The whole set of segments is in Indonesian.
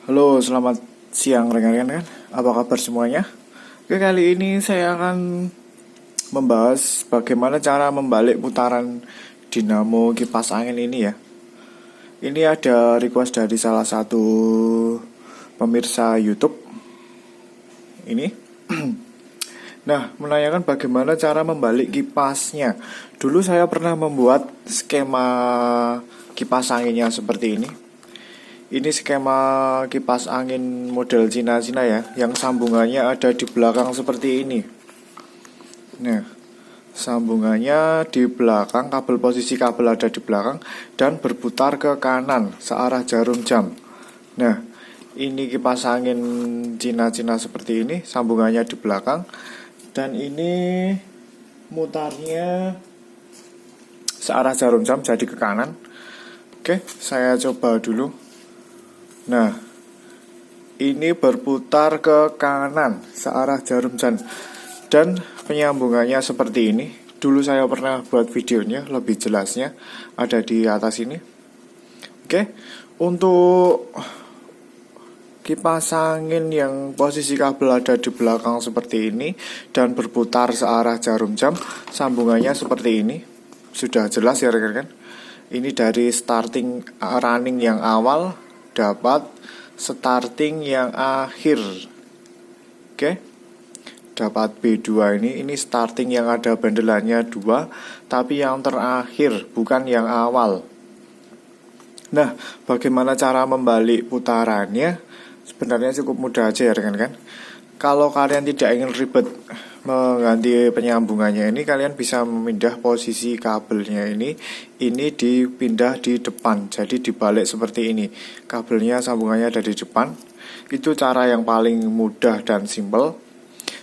Halo, selamat siang rekan-rekan kan? Apa kabar semuanya? Oke, kali ini saya akan membahas bagaimana cara membalik putaran dinamo kipas angin ini ya. Ini ada request dari salah satu pemirsa YouTube. Ini. Nah, menanyakan bagaimana cara membalik kipasnya. Dulu saya pernah membuat skema kipas anginnya seperti ini. Ini skema kipas angin model Cina-Cina ya, yang sambungannya ada di belakang seperti ini. Nah, sambungannya di belakang, posisi kabel ada di belakang dan berputar ke kanan searah jarum jam. Nah, ini kipas angin Cina-Cina seperti ini, sambungannya di belakang dan ini mutarnya searah jarum jam jadi ke kanan. Oke, saya coba dulu. Nah, ini berputar ke kanan searah jarum jam dan penyambungannya seperti ini. Dulu saya pernah buat videonya, lebih jelasnya ada di atas ini. Oke, untuk kipas angin yang posisi kabel ada di belakang seperti ini dan berputar searah jarum jam, sambungannya seperti ini. Sudah jelas ya rekan-rekan. Ini dari starting running yang awal dapat starting yang akhir. Oke. Dapat B2 ini starting yang ada bendelannya 2, tapi yang terakhir bukan yang awal. Nah, bagaimana cara membalik putarannya? Sebenarnya cukup mudah aja ya rekan-rekan. Kalau kalian tidak ingin ribet mengganti penyambungannya ini, kalian bisa memindah posisi kabelnya ini dipindah di depan, jadi dibalik seperti ini. Kabelnya sambungannya ada di depan. Itu cara yang paling mudah dan simple.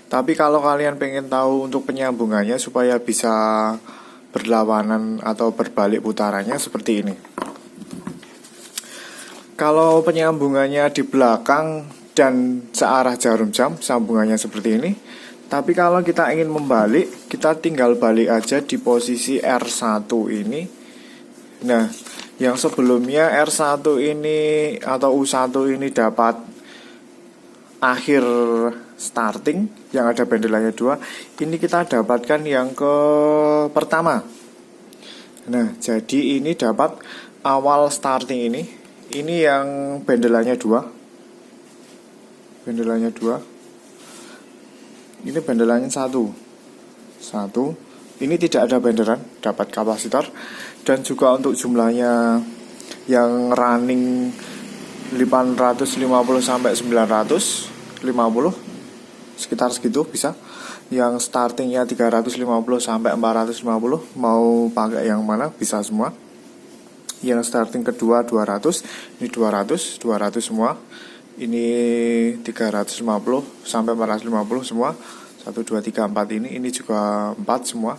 Tapi kalau kalian pengen tahu untuk penyambungannya supaya bisa berlawanan atau berbalik putarannya seperti ini. Kalau penyambungannya di belakang dan searah jarum jam, sambungannya seperti ini. Tapi kalau kita ingin membalik, kita tinggal balik aja di posisi R1 ini. Nah, yang sebelumnya R1 ini atau U1 ini dapat akhir starting yang ada bendelannya 2. Ini kita dapatkan yang ke pertama. Nah, jadi ini dapat awal starting ini. Ini yang bendelannya 2. Bendelannya 2. Ini bendelannya 1. Ini tidak ada benderan, dapat kapasitor. Dan juga untuk jumlahnya yang running 850 sampai 950, sekitar segitu bisa. Yang startingnya 350 sampai 450, mau pakai yang mana bisa semua. Yang starting kedua 200, ini 200 semua. Ini 350 sampai 450 semua. 1, 2, 3, 4 ini juga 4 semua.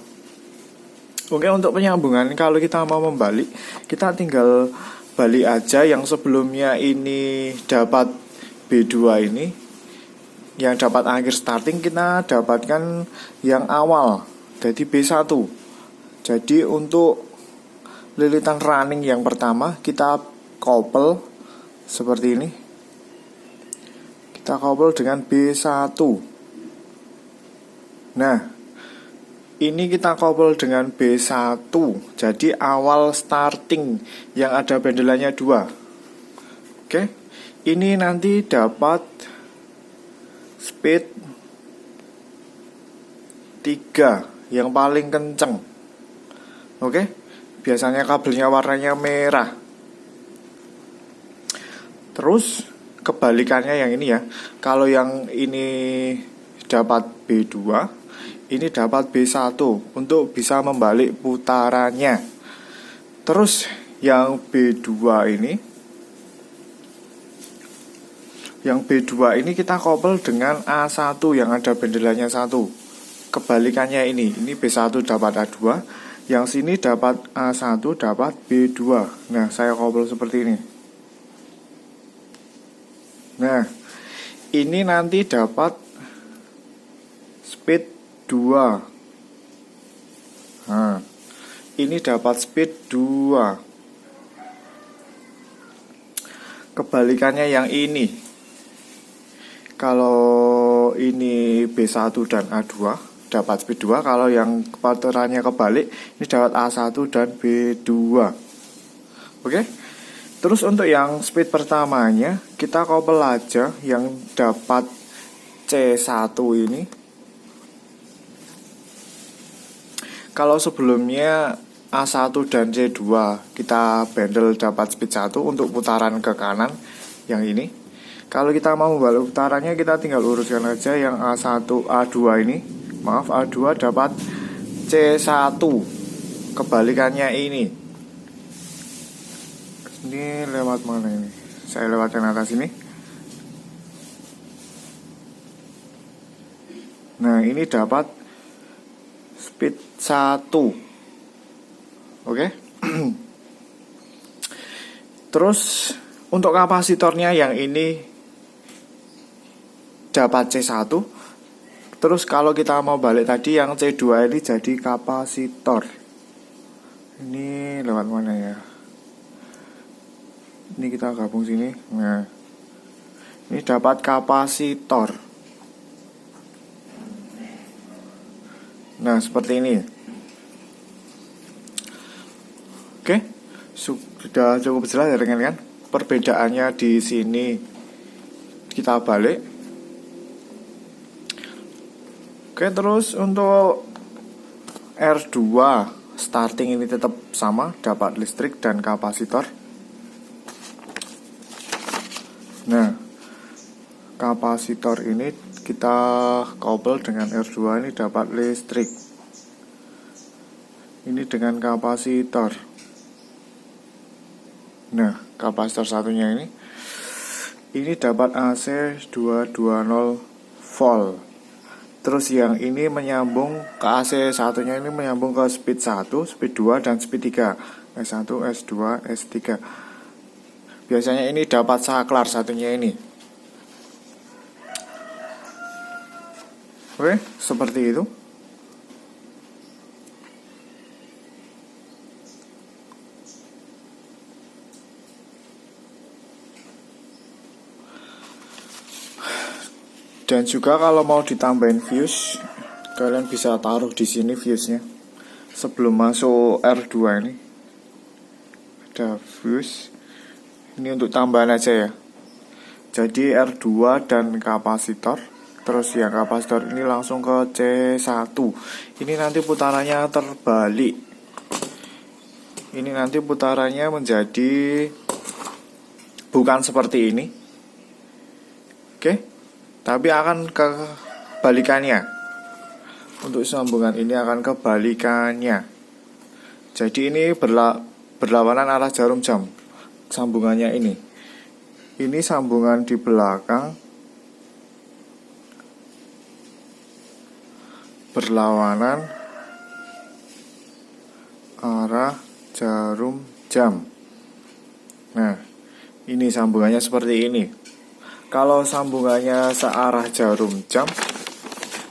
Oke, untuk penyambungan kalau kita mau membalik, kita tinggal balik aja yang sebelumnya ini dapat B2 ini. Yang dapat akhir starting kita dapatkan yang awal, jadi B1. Jadi untuk lilitan running yang pertama kita couple seperti ini. Kita couple dengan B1. Nah, ini kita couple dengan B1. Jadi awal starting yang ada bendelannya 2. Oke. Ini nanti dapat speed 3 yang paling kenceng. Oke. Biasanya kabelnya warnanya merah. Terus kebalikannya yang ini ya. Kalau yang ini dapat B2, ini dapat B1 untuk bisa membalik putarannya. Terus yang B2 ini, kita couple dengan A1 yang ada bendelannya 1. Kebalikannya ini B1 dapat A2, yang sini dapat A1 dapat B2. Nah, saya couple seperti ini. Nah, ini nanti dapat speed 2. Nah, ini dapat speed 2. kebalikannya yang ini. Kalau ini B1 dan A2 dapat speed 2, kalau yang putarannya kebalik ini dapat A1 dan B2. Oke. Terus untuk yang speed pertamanya kita couple aja yang dapat C1 ini. Kalau sebelumnya A1 dan C2 kita bundle dapat speed 1 untuk putaran ke kanan yang ini. Kalau kita mau membalik putarannya kita tinggal uruskan aja yang A1, A2 ini. Maaf, A2 dapat C1. Kebalikannya ini. Ini lewat mana ini? Saya lewatkan atas ini. Nah, ini dapat speed 1. Oke. Terus untuk kapasitornya yang ini dapat C1. Terus kalau kita mau balik tadi yang C2 ini jadi kapasitor. Ini lewat mana ya? Ini kita gabung sini. Nah, ini dapat kapasitor. Nah, seperti ini. Oke, sudah cukup jelas ya rekan-rekan. Perbedaannya di sini kita balik. Oke, terus untuk R2 starting ini tetap sama, dapat listrik dan kapasitor. Nah, kapasitor ini kita couple dengan R2 ini dapat listrik. Ini dengan kapasitor. Nah, kapasitor satunya ini dapat AC 220 volt. Terus yang ini menyambung ke AC satunya ini menyambung ke speed 1, speed 2, dan speed 3. S1, S2, S3. Biasanya ini dapat saklar satunya ini. Oke, seperti itu. Dan juga kalau mau ditambahin fuse, kalian bisa taruh di sini fuse-nya. Sebelum masuk R2 ini ada fuse. Ini untuk tambahan aja ya. Jadi R2 dan kapasitor. Terus yang kapasitor ini langsung ke C1. Ini nanti putarannya terbalik. Ini nanti putarannya menjadi bukan seperti ini. Oke. Tapi akan kebalikannya. Untuk sambungan ini akan kebalikannya. Jadi ini berlawanan arah jarum jam. Sambungannya ini. Ini sambungan di belakang. Berlawanan arah jarum jam. Nah, ini sambungannya seperti ini. Kalau sambungannya searah jarum jam,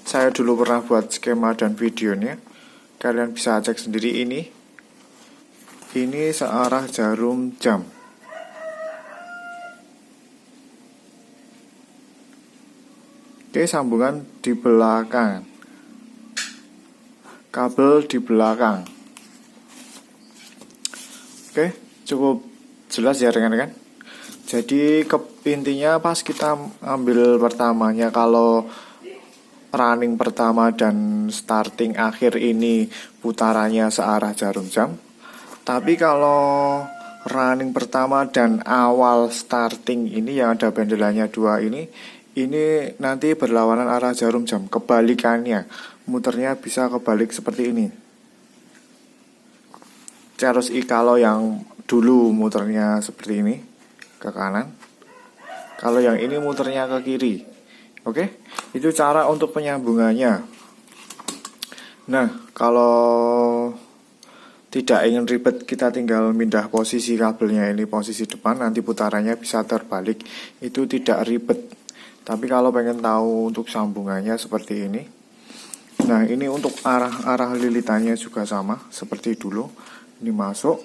saya dulu pernah buat skema dan videonya. Kalian bisa cek sendiri ini. Ini searah jarum jam. Oke, sambungan di belakang. Kabel di belakang. Oke, cukup jelas ya rekan-rekan. Jadi intinya pas kita ambil pertamanya, kalau running pertama dan starting akhir ini putarannya searah jarum jam. Tapi kalau running pertama dan awal starting ini yang ada bendelannya 2 ini nanti berlawanan arah jarum jam. Kebalikannya, muternya bisa kebalik seperti ini. Terus kalau yang dulu muternya seperti ini ke kanan, kalau yang ini muternya ke kiri. Oke, itu cara untuk penyambungannya. Nah, kalau tidak ingin ribet, kita tinggal pindah posisi kabelnya ini posisi depan, nanti putarannya bisa terbalik. Itu tidak ribet. Tapi kalau pengen tahu untuk sambungannya seperti ini. Nah, ini untuk arah lilitannya juga sama seperti dulu. Ini masuk,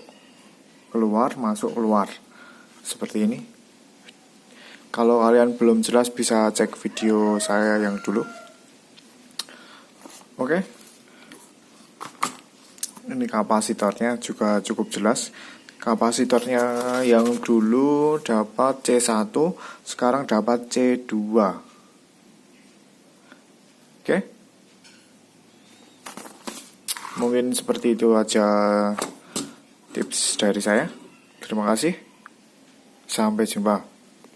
keluar, masuk, keluar. Seperti ini. Kalau kalian belum jelas bisa cek video saya yang dulu. Oke. Ini kapasitornya juga cukup jelas. Kapasitornya yang dulu dapat C1, sekarang dapat C2. Oke. Mungkin seperti itu aja tips dari saya. Terima kasih. Sampai jumpa.